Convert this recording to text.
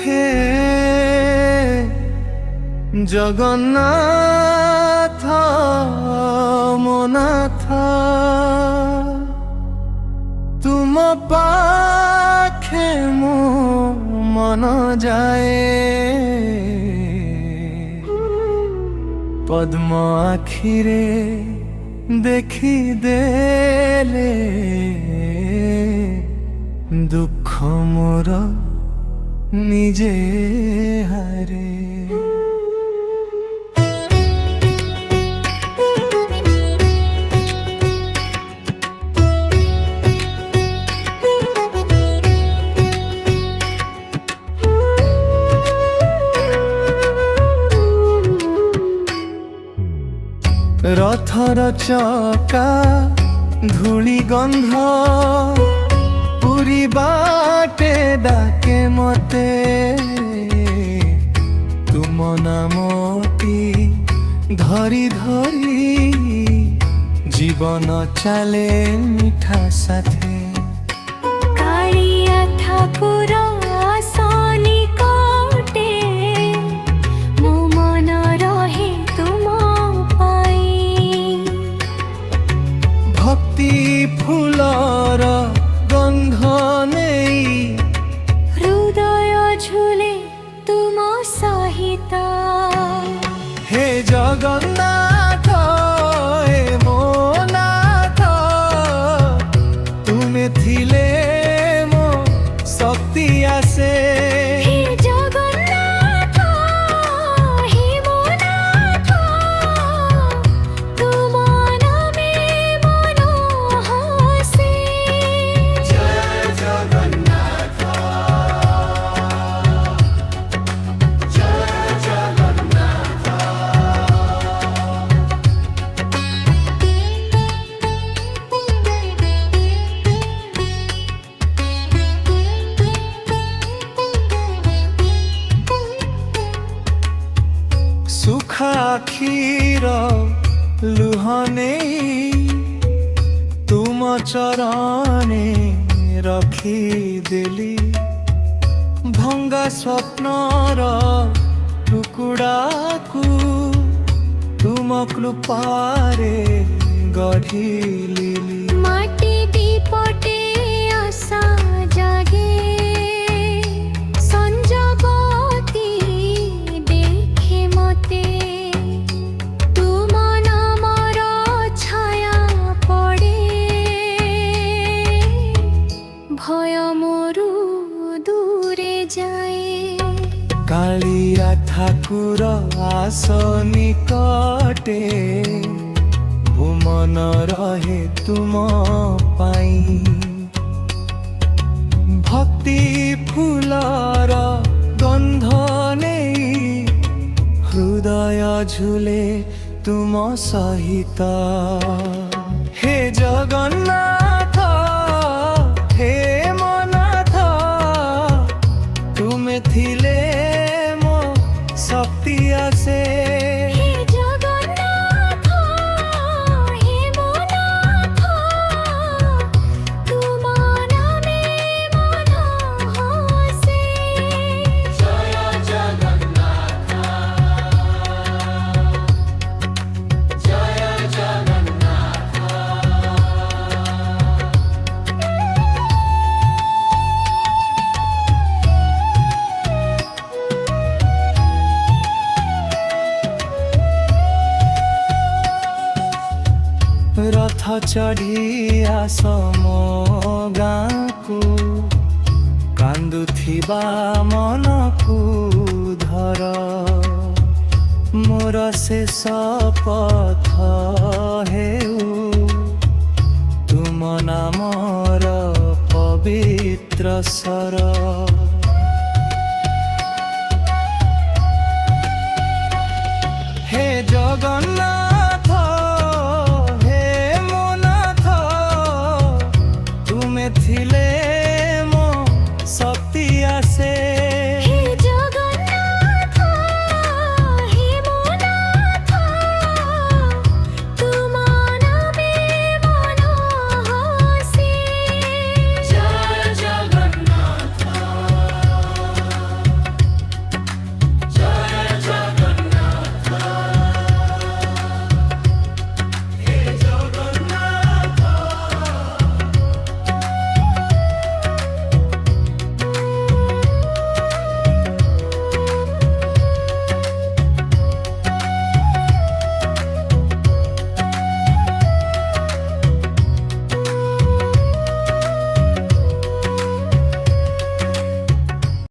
হে জগন্নাথ মনাথ তুম পাখে মো মন যায় পদ্ম আখিরে দেখি দেলে দুঃখ মোর নিজে হারে রথর চকা ধূলি গন্ধ পুরী বাটে ডাকে মতে তুম নামটি ধরি ধরি জীবন চালে মিঠা সাথে কাଳିয়া ঠাকুর আসনি কোটে মো মন রহে তুম পাই ভক্তি ফুলর গন্ধ নেই হৃদয় ঝুলে তুম সহিত হে জগন্নাথ হে মো নাথ তুমি থিলে মো শক্তি আসে হে জগন্নাথ হে মো নাথ তুম নামে মন হাসে জয় জগন্নাথ জয় জগন্নাথ সুখা আখির লুহ নেই তুম চরণে রখি দেলি ভঙ্গা স্বপ্নর টুকুড়াকু তুম কৃপারে গঢ়িলি মাটি বিপটে আশা জাগে সঞ্জগতি দেখে মতে তুম নামর ছায়া পড়ে ভয় মোরু দূরে যায় কালিয়া ঠাকুর আস নিকটে ভুমন রহে তুম পাই ভক্তি ফুলর গন্ধ নেই হৃদয় ঝুলে তুম সহিত হে জগন্নাথ হে মনাথ তুমি থিলে মো শক্তি আসে হে জগন্নাথ হে মো নাথ তুম নামে মন হাসে জয় জগন্নাথ জয় জগন্নাথ রথ চढ़ी আস ମୋ ଗାଁକୁ କାନ୍ଦୁଥିବା ମନକୁ ଧର ମୋର ଶେଷ ପଥ ହେଉ ତୁମ ନାମର ପବିତ୍ର ସ୍ୱର